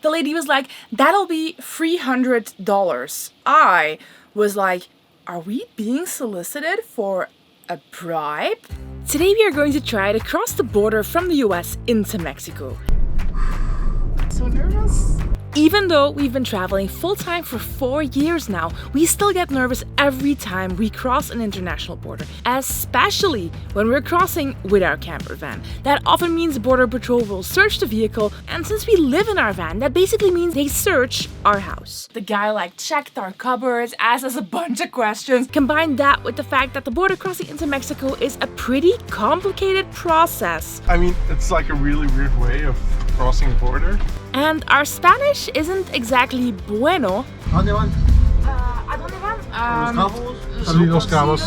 The lady was like, that'll be $300. I was like, are we being solicited for a bribe? Today we are going to try to cross the border from the US into Mexico. So nervous. Even though we've been traveling full-time for 4 years now, we still get nervous every time we cross an international border, especially when we're crossing with our camper van. That often means Border Patrol will search the vehicle, and since we live in our van, that basically means they search our house. The guy checked our cupboards, asked us a bunch of questions. Combine that with the fact that the border crossing into Mexico is a pretty complicated process. I mean, it's like a really weird way of crossing the border. And our Spanish isn't exactly bueno. ¿A dónde van? ¿A dónde van? Los Cabos.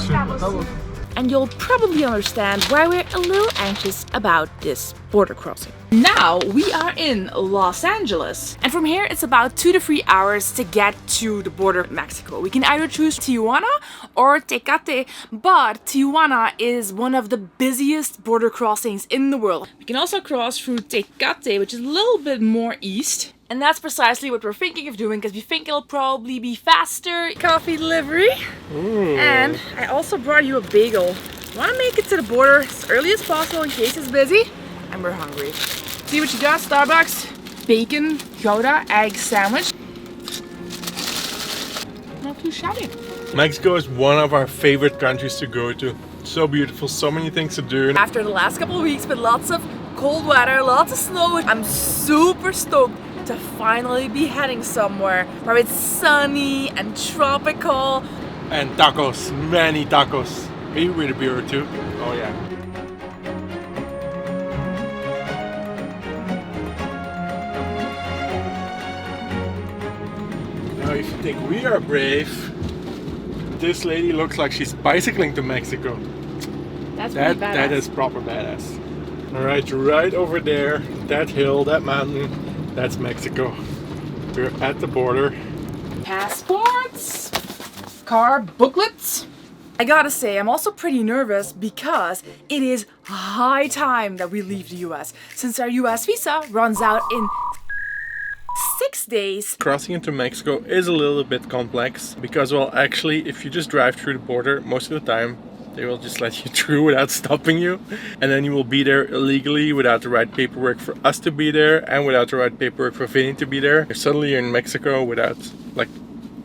And you'll probably understand why we're a little anxious about this border crossing. Now we are in Los Angeles, and from here it's about 2 to 3 hours to get to the border of Mexico. We can either choose Tijuana or Tecate, but Tijuana is one of the busiest border crossings in the world. We can also cross through Tecate, which is a little bit more east. And that's precisely what we're thinking of doing, because we think it'll probably be faster. Coffee delivery. Ooh. And I also brought you a bagel. I want to make it to the border as early as possible in case it's busy and we're hungry. See what you got, Starbucks? Bacon, Gouda, egg sandwich. Not too shabby. Mexico is one of our favorite countries to go to. So beautiful, so many things to do. After the last couple of weeks with lots of cold weather, lots of snow, I'm super stoked to finally be heading somewhere where it's sunny and tropical. And tacos, many tacos. Maybe with a beer or two. Oh yeah. Now if you think we are brave, this lady looks like she's bicycling to Mexico. That's pretty badass. That is proper badass. Alright, right over there, that hill, that mountain, that's Mexico. We're at the border. Passports, car booklets. I gotta say, I'm also pretty nervous because it is high time that we leave the US, since our US visa runs out in 6 days. Crossing into Mexico is a little bit complex because, well, actually, if you just drive through the border, most of the time they will just let you through without stopping you, and then you will be there illegally without the right paperwork for us to be there and without the right paperwork for Vinny to be there. Suddenly you're in Mexico without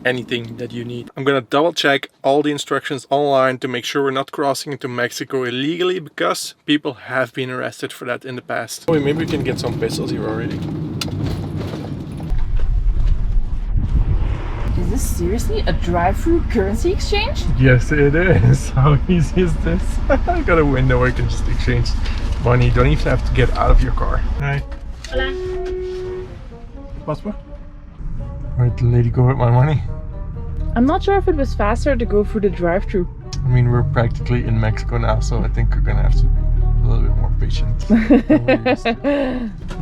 anything that you need. I'm gonna double check all the instructions online to make sure we're not crossing into Mexico illegally, because people have been arrested for that in the past. Oh, maybe we can get some pesos here already. Is this seriously a drive-through currency exchange? Yes, it is. How easy is this? I got a window where you can just exchange money. You don't even have to get out of your car. Hi. Hola. Passport? Where'd the lady go with my money? I'm not sure if it was faster to go through the drive-through. I mean, we're practically in Mexico now, so I think we're gonna have to be a little bit more patient.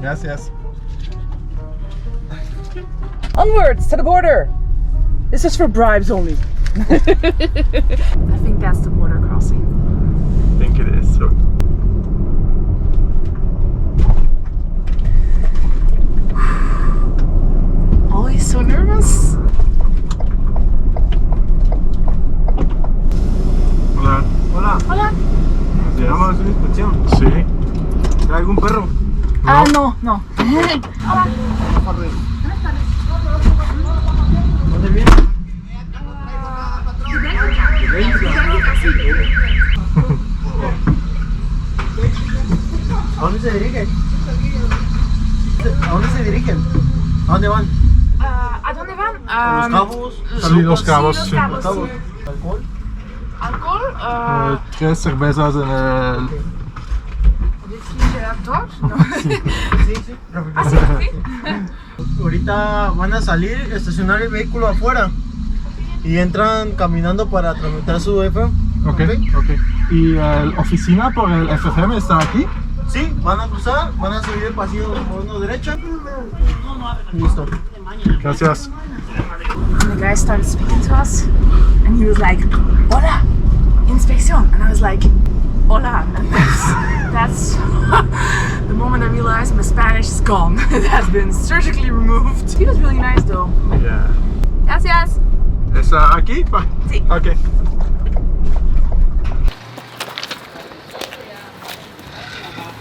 Gracias. Onwards to the border! This is for bribes only. I think that's the border crossing. I think it is. So. Always so nervous. Hola. Hola. Hola. ¿Vamos a una inspección? Sí. ¿Trae algún perro? Ah, no, no. Hola. ¿Dónde viene? ¿A dónde se dirigen? ¿A dónde se dirigen? ¿A dónde van? ¿A dónde van? ¿A Los Cabos? Sí, Los Cabos. Sí, Sí. Los Cabos. ¿Alcohol? ¿Alcohol? 3 cervezas en el... No. Sí, sí. Ah, sí, sí. Ahorita van a salir, estacionar el vehículo afuera y entran caminando para tramitar su FM. Ok. ¿Y la oficina por el FFM está aquí? Sí, van a cruzar, van a subir el pasillo por una derecha. Listo. Gracias. And the guy started speaking to us, and he was like, "Hola, inspección," and I was like, hola. And that's the moment I realized my Spanish is gone. It has been surgically removed. He was really nice though. Yeah. Gracias. ¿Es aquí? Sí. Okay.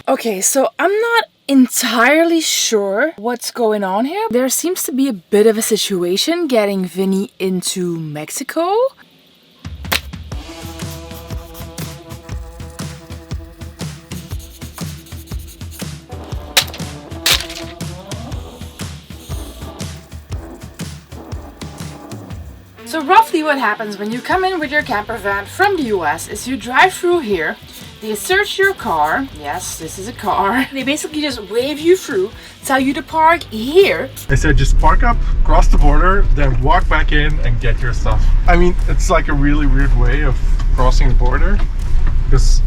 Okay, so I'm not entirely sure what's going on here. There seems to be a bit of a situation getting Vinny into Mexico. So roughly what happens when you come in with your camper van from the US is you drive through here, they search your car, yes, this is a car, they basically just wave you through, tell you to park here. They said just park up, cross the border, then walk back in and get your stuff. I mean, it's like a really weird way of crossing the border, because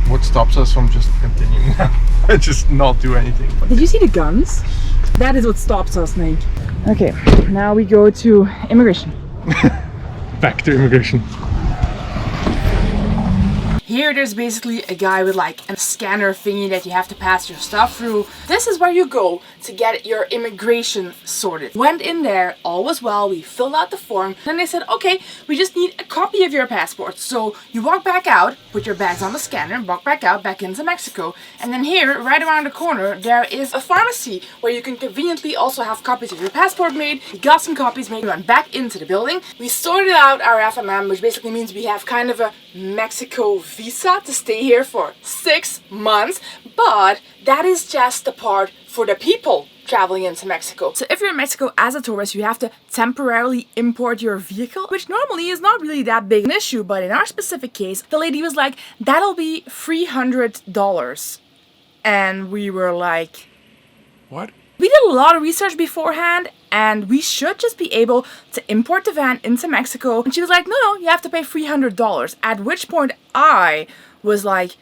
what stops us from just continuing and just not do anything? Did you see the guns? That is what stops us, Nate. Okay, now we go to immigration. Back to immigration. Here there's basically a guy with like a scanner thingy that you have to pass your stuff through. This is where you go to get your immigration sorted. Went in there, all was well, we filled out the form. Then they said, okay, we just need a copy of your passport. So you walk back out, put your bags on the scanner, walk back out, back into Mexico. And then here, right around the corner, there is a pharmacy where you can conveniently also have copies of your passport made. We got some copies made, we went back into the building. We sorted out our FMM, which basically means we have kind of a Mexico visa to stay here for 6 months, but that is just the part for the people traveling into Mexico. So if you're in Mexico as a tourist, you have to temporarily import your vehicle, which normally is not really that big an issue, but in our specific case, the lady was like, that'll be $300. And we were like, What? we did a lot of research beforehand and we should just be able to import the van into Mexico. And she was like, no, you have to pay $300. At which point I was like,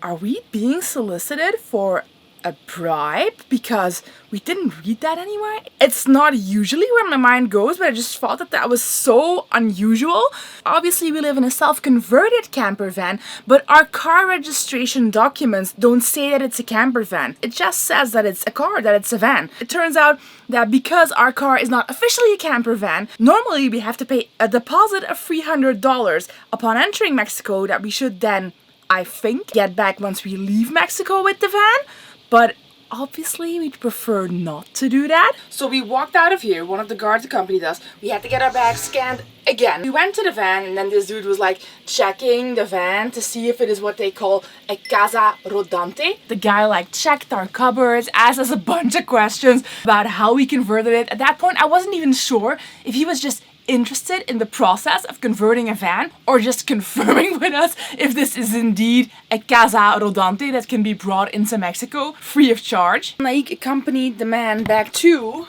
are we being solicited for a bribe? Because we didn't read that anywhere. It's not usually where my mind goes, but I just thought that that was so unusual. Obviously, we live in a self-converted camper van, but our car registration documents don't say that it's a camper van. It just says that it's a car, that it's a van. It turns out that because our car is not officially a camper van, normally we have to pay a deposit of $300 upon entering Mexico that we should then, I think, get back once we leave Mexico with the van. But obviously we'd prefer not to do that. So we walked out of here, one of the guards accompanied us. We had to get our bags scanned again. We went to the van and then this dude was like checking the van to see if it is what they call a casa rodante. The guy like checked our cupboards, asked us a bunch of questions about how we converted it. At that point I wasn't even sure if he was just interested in the process of converting a van or just confirming with us if this is indeed a casa rodante that can be brought into Mexico free of charge. Naik accompanied the man back to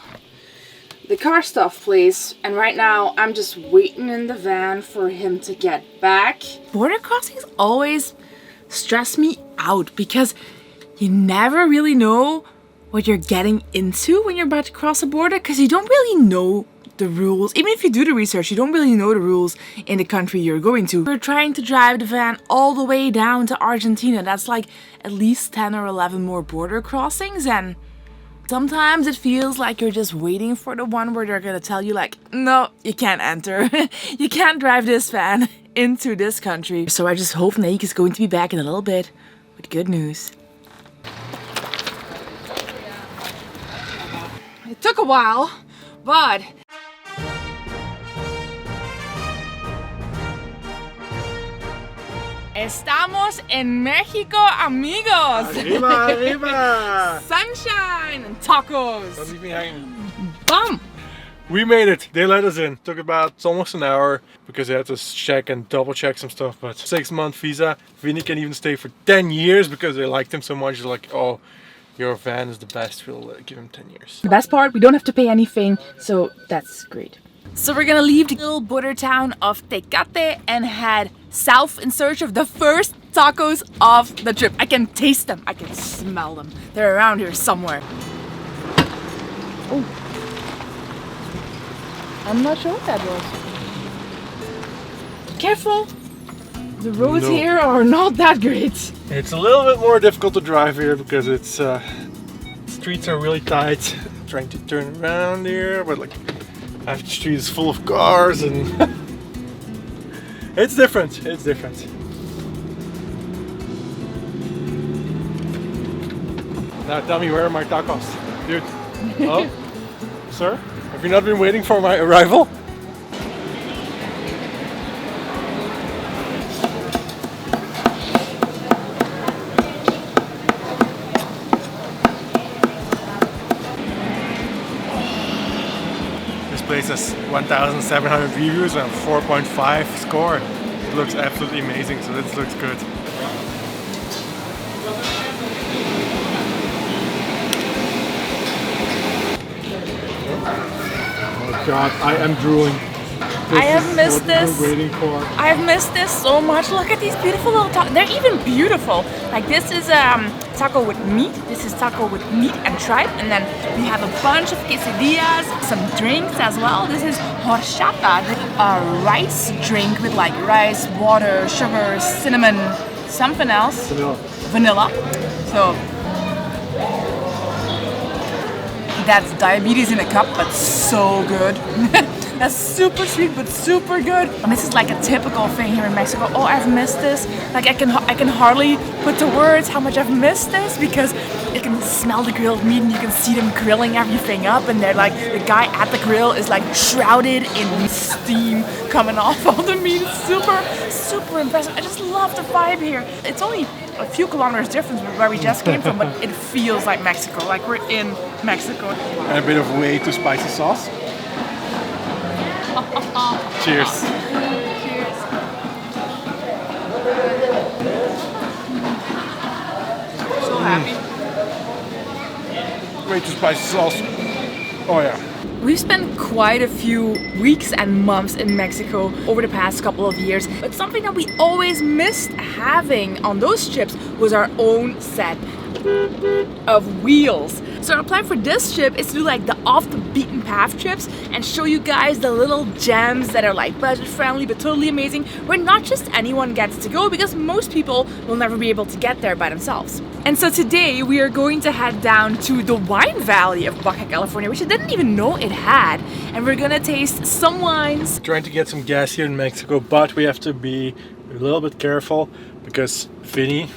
the car stuff place and right now I'm just waiting in the van for him to get back. Border crossings always stress me out because you never really know what you're getting into when you're about to cross a border because you don't really know the rules. Even if you do the research, you don't really know the rules in the country you're going to. We're trying to drive the van all the way down to Argentina. That's like at least 10 or 11 more border crossings and sometimes it feels like you're just waiting for the one where they're gonna tell you like, no, you can't enter. You can't drive this van into this country. So I just hope Naik is going to be back in a little bit with good news. It took a while, but estamos en Mexico, amigos! Arriba, arriba! Sunshine and tacos! Don't leave me hanging. Bum! We made it. They let us in. Took about almost an hour because they had to check and double check some stuff. But 6-month visa. Vinny can even stay for 10 years because they liked him so much. They're like, oh, your van is the best. We'll give him 10 years. The best part, we don't have to pay anything, so that's great. So we're gonna leave the little border town of Tecate and head south in search of the first tacos of the trip. I can taste them, I can smell them. They're around here somewhere. Oh, I'm not sure what that was. Careful! The roads No. here are not that great. It's a little bit more difficult to drive here because it's streets are really tight. I'm trying to turn around here, but like half the street is full of cars and it's different. It's different. Now tell me, where are my tacos, dude? Oh, sir, have you not been waiting for my arrival? This place has 1,700 reviews and 4.5 score. It looks absolutely amazing, so this looks good. Oh god, I am drooling. I have missed this. We're waiting for. I've missed this so much. Look at these beautiful little tacos. They're even beautiful. Like this is taco with meat. This is taco with meat and tripe. And then we have a bunch of quesadillas, some drinks as well. This is horchata, a rice drink with like rice, water, sugar, cinnamon, something else. Vanilla. So that's diabetes in a cup, but so good. That's super sweet, but super good. And this is like a typical thing here in Mexico. Oh, I've missed this. Like I can hardly put to words how much I've missed this because you can smell the grilled meat and you can see them grilling everything up. And they're like, the guy at the grill is like shrouded in steam coming off all the meat. It's super, super impressive. I just love the vibe here. It's only a few kilometers difference from where we just came from, but it feels like Mexico. Like we're in Mexico. And a bit of way too spicy sauce. Cheers. Cheers. So happy. Way too spicy sauce. Oh yeah. We've spent quite a few weeks and months in Mexico over the past couple of years, but something that we always missed having on those trips was our own set of wheels. So our plan for this trip is to do like the off the beaten path trips and show you guys the little gems that are like budget friendly but totally amazing, where not just anyone gets to go because most people will never be able to get there by themselves. And so today we are going to head down to the wine valley of Baja California, which I didn't even know it had, and we're gonna taste some wines. Trying to get some gas here in Mexico, but we have to be a little bit careful because Vinny,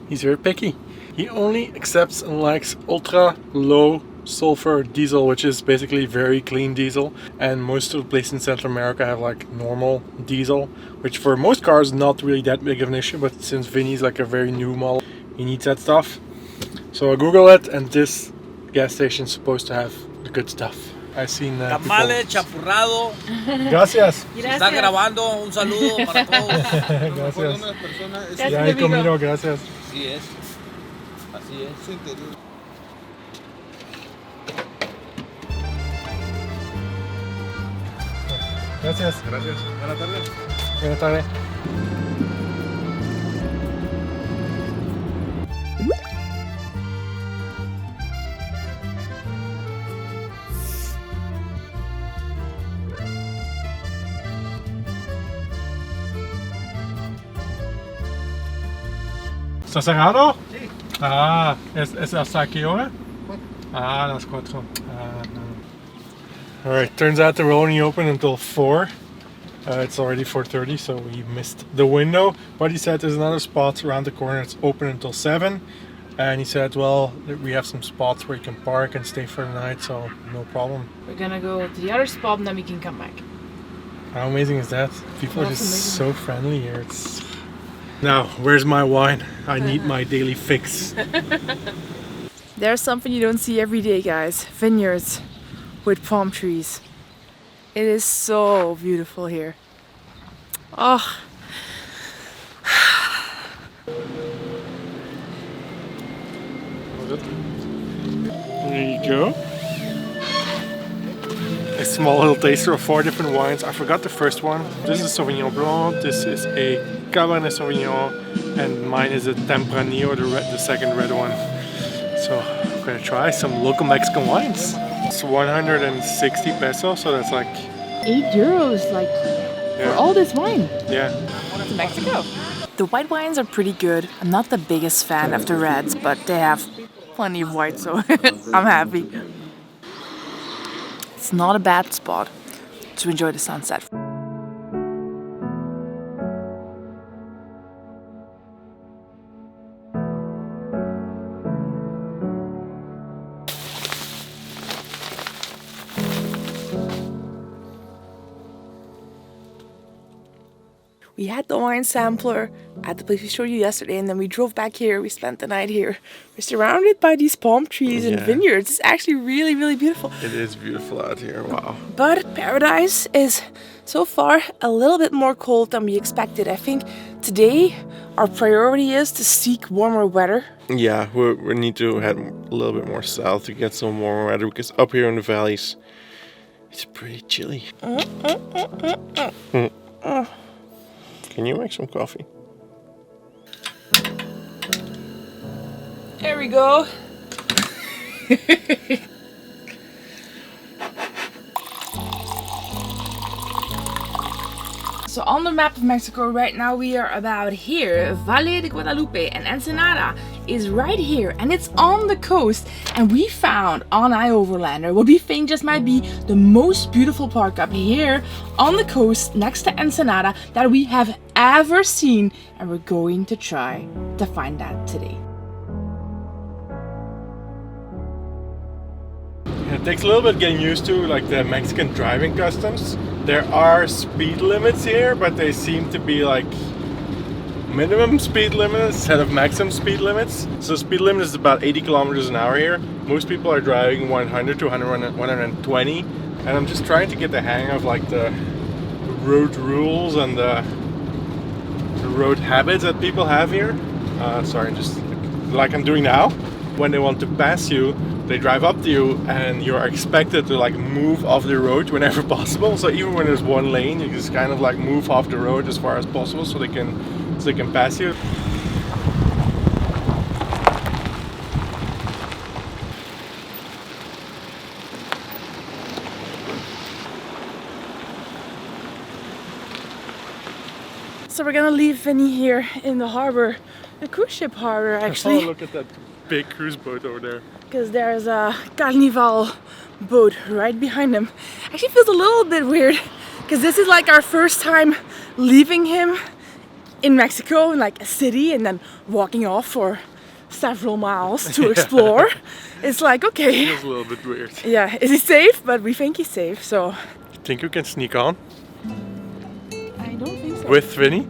he's very picky. He only accepts and likes ultra low sulfur diesel, which is basically very clean diesel, and most of the places in Central America have like normal diesel, which for most cars not really that big of an issue, but since Vinny's like a very new model, he needs that stuff. So I Google it, and this gas station is supposed to have the good stuff. I've seen Tamales, chapurrado. Gracias. Está grabando, un saludo para todos. Gracias. Ya he comido, gracias. Así es. Así es. Gracias. Gracias. Buenas tardes. Buenas tardes. ¿Está cerrado? Sí. Ah, ¿es hasta qué hora? 4. Ah, las 4. Ah, no. Alright, turns out they're only open until 4. It's already 4:30, so we missed the window. But he said there's another spot around the corner that's open until 7. And he said, well, we have some spots where you can park and stay for the night, so no problem. We're gonna go to the other spot and then we can come back. How amazing is that? People are That's just amazing. so friendly here. It's... Now, where's my wine? I need my daily fix. There's something you don't see every day, guys. Vineyards with palm trees. It is so beautiful here. Oh. There you go. A small little taster of 4 different wines. I forgot the first one. This is Sauvignon Blanc, this is a Cabernet Sauvignon, and mine is a Tempranillo, the second red one. So I'm gonna try some local Mexican wines. It's 160 pesos, so that's like €8, like for all this wine Yeah. to Mexico. The white wines are pretty good. I'm not the biggest fan of the reds, but they have plenty of white, so I'm happy. It's not a bad spot to enjoy the sunset. We had the wine sampler at the place we showed you yesterday, and then we drove back here. We spent the night here. We're surrounded by these palm trees and vineyards. It's actually really, really beautiful. It is beautiful out here, wow. But Paradise is so far a little bit more cold than we expected. I think today our priority is to seek warmer weather. Yeah, we need to head a little bit more south to get some warmer weather, because up here in the valleys, it's pretty chilly. Can you make some coffee? There we go. So on the map of Mexico right now we are about here. Valle de Guadalupe and Ensenada is right here, and it's on the coast. And we found on iOverlander what we think just might be the most beautiful park up here on the coast next to Ensenada that we have ever seen, and we're going to try to find that today. It takes a little bit getting used to like the Mexican driving customs. There are speed limits here, but they seem to be like minimum speed limits instead of maximum speed limits. So speed limit is about 80 kilometers an hour here. Most people are driving 100 to 120, and I'm just trying to get the hang of like the road rules and the road habits that people have here. Sorry, just like I'm doing now. When they want to pass you, they drive up to you, and you're expected to like move off the road whenever possible. So even when there's one lane, you just kind of like move off the road as far as possible so they can pass you. So we're gonna leave Vinny here in the harbor, the cruise ship harbor actually. Oh, look at that big cruise boat over there. Because there's a Carnival boat right behind him. Actually feels a little bit weird because this is like our first time leaving him in Mexico, in like a city, and then walking off for several miles to explore. It's like, okay. Feels a little bit weird. Yeah, is he safe? But we think he's safe, so. Think you can sneak on? I don't think so. With Vinny?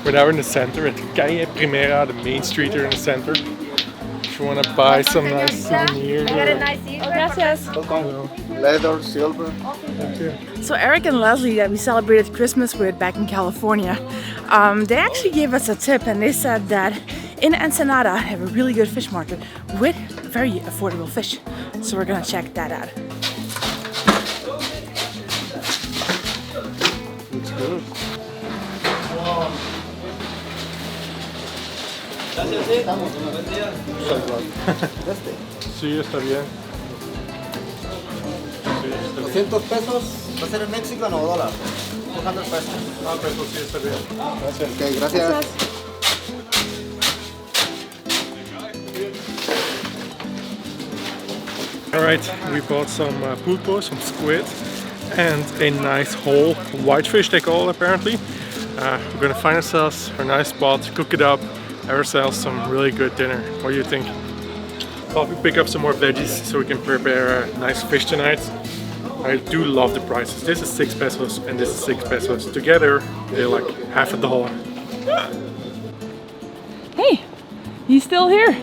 We're now in the center at Calle Primera, the main street here in the center. If you want to buy some nice souvenirs. Gracias. Leather, silver. So Eric and Leslie that we celebrated Christmas with back in California, they actually gave us a tip, and they said that in Ensenada they have a really good fish market with very affordable fish. So we're gonna check that out. Looks good. Sí, está bien. 200 pesos. ¿Va a ser en México o dólar? 200 pesos. Ah, pesos, sí, está bien. Gracias. Ok, gracias. Alright, we bought some pulpo, some squid, and a nice whole whitefish they call it apparently. We're gonna find ourselves a nice spot, cook it up, have ourselves some really good dinner. What do you think? Probably pick up some more veggies so we can prepare a nice fish tonight. I do love the prices. This is 6 pesos and this is 6 pesos. Together, they're like half a dollar. Hey, he's still here.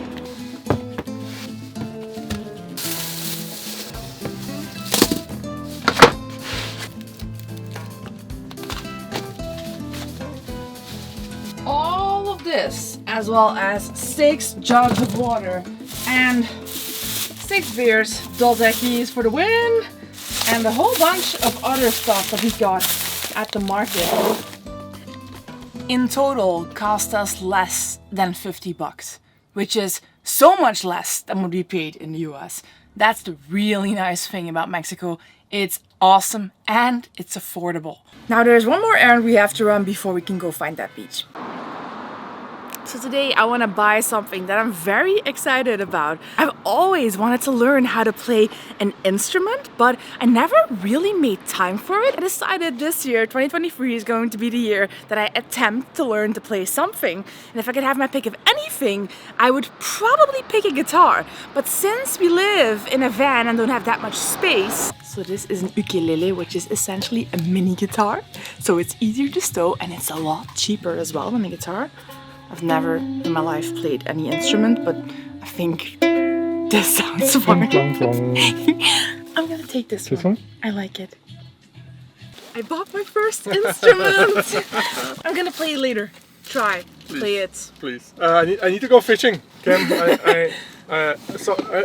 All of this, as well as 6 jugs of water and 6 beers, Dos Equis for the win, and a whole bunch of other stuff that we got at the market. in total cost us less than 50 bucks, which is so much less than what we paid in the US. That's the really nice thing about Mexico. It's awesome and it's affordable. Now there's one more errand we have to run before we can go find that beach. So today I want to buy something that I'm very excited about. I've always wanted to learn how to play an instrument, but I never really made time for it. I decided this year, 2023, is going to be the year that I attempt to learn to play something. And if I could have my pick of anything, I would probably pick a guitar. But since we live in a van and don't have that much space, so this is an ukulele, which is essentially a mini guitar. So it's easier to stow and it's a lot cheaper as well than a guitar. I've never in my life played any instrument, but I think this sounds fun. I'm gonna take this one. I like it. I bought my first instrument. I'm gonna play it later. Try, play it. Please. I need to go fishing. Cam,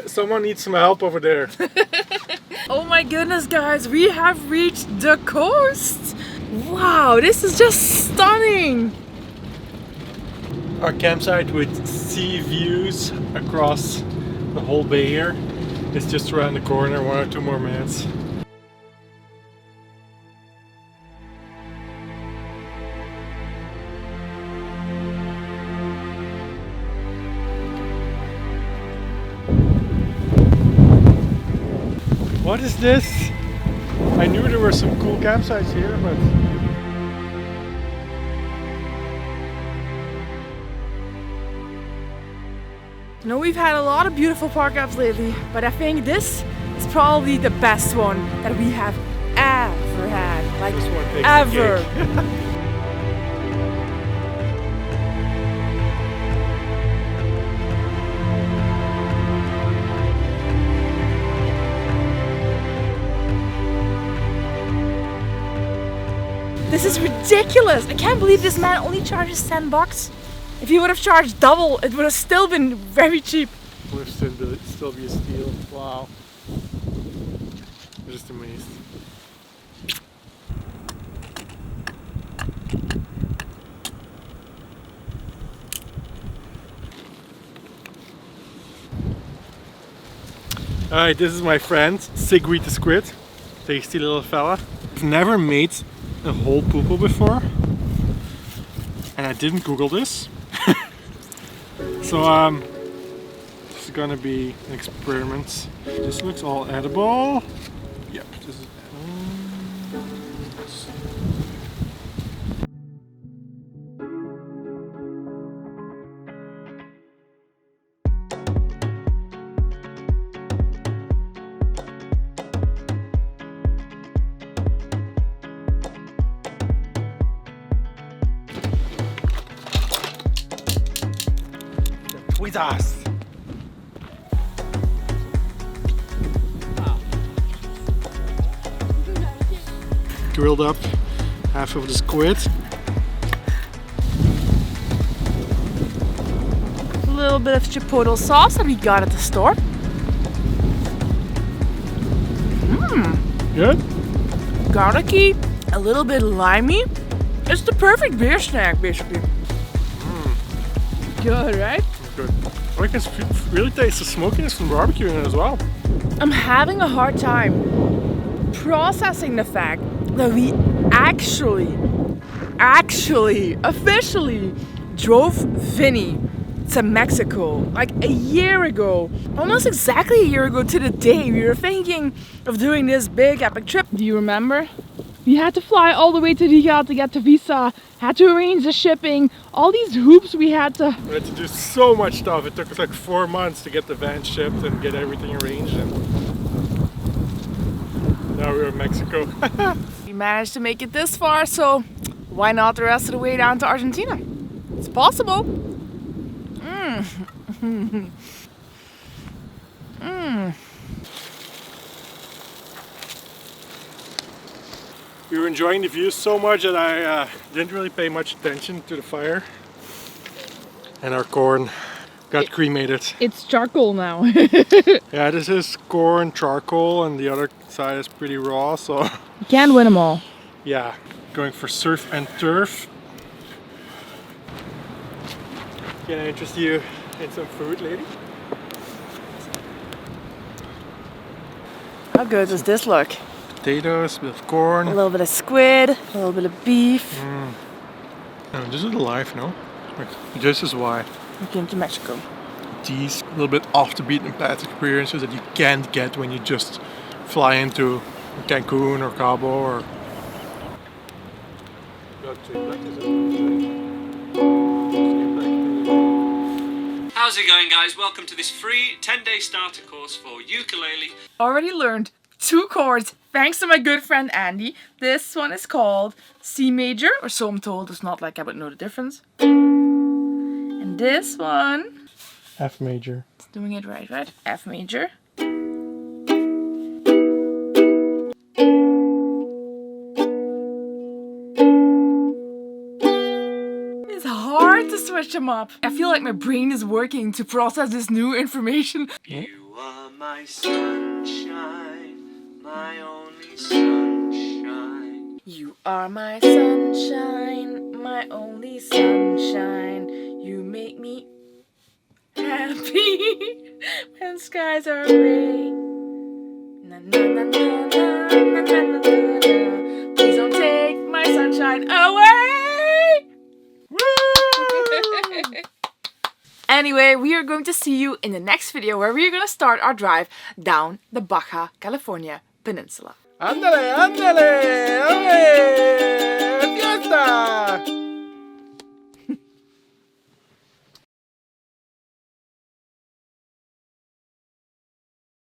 someone needs some help over there. Oh my goodness, guys, we have reached the coast. Wow, this is just stunning. Our campsite with sea views across the whole bay here is just around the corner, 1 or 2 more minutes. What is this? I knew there were some cool campsites here, but I know we've had a lot of beautiful park apps lately, but I think this is probably the best one that we have ever had. Like, this one takes ever. the cake. This is ridiculous. I can't believe this man only charges 10 bucks. If he would have charged double, it would have still been very cheap. Would still be a steal. Wow. I'm just amazed. Alright, this is my friend Sigrid the squid. Tasty little fella. I've never made a whole poople before. And I didn't Google this. So this is gonna be an experiment. This looks all edible. Yep, this is Tweezers. Grilled up half of the squid. A little bit of chipotle sauce that we got at the store. Good? Garlicky, a little bit limey. It's the perfect beer snack, basically. Good, right? Good. I can really taste the smokiness from barbecuing it as well. I'm having a hard time processing the fact that we officially drove Vinny to Mexico like a year ago. Almost exactly a year ago to the day. We were thinking of doing this big epic trip. Do you remember? We had to fly all the way to Riga to get the visa, had to arrange the shipping, all these hoops we had to... We had to do so much stuff. It took us like 4 months to get the van shipped and get everything arranged. And now we're in Mexico. We managed to make it this far, so why not the rest of the way down to Argentina? It's possible. We were enjoying the views so much that I didn't really pay much attention to the fire. And our corn got cremated. It's charcoal now. Yeah, this is corn charcoal and the other side is pretty raw, so You can't win them all. yeah, going for surf and turf. Can I interest you in some food, lady? How good does this look? Potatoes, a bit of corn. A little bit of squid, a little bit of beef. Oh, this is the life, no? Like, this is why We came to Mexico. these little bit off the beaten path experiences that you can't get when you just fly into Cancun or Cabo or. How's it going, guys? Welcome to this free 10-day starter course for ukulele. Already learned 2 chords thanks to my good friend Andy. This one is called C major, or so I'm told. It's not like I would know the difference. And this one, F major. it's doing it right? F major. It's hard to switch them up. I feel like my brain is working to process this new information. You are my sunshine, my only sunshine. You are my sunshine, my only sunshine. You make me happy when skies are gray. Na na na na na na na na na. Please don't take my sunshine away. Anyway, we are going to see you in the next video where we are going to start our drive down the Baja California Peninsula. Ándale, ándale, ándale.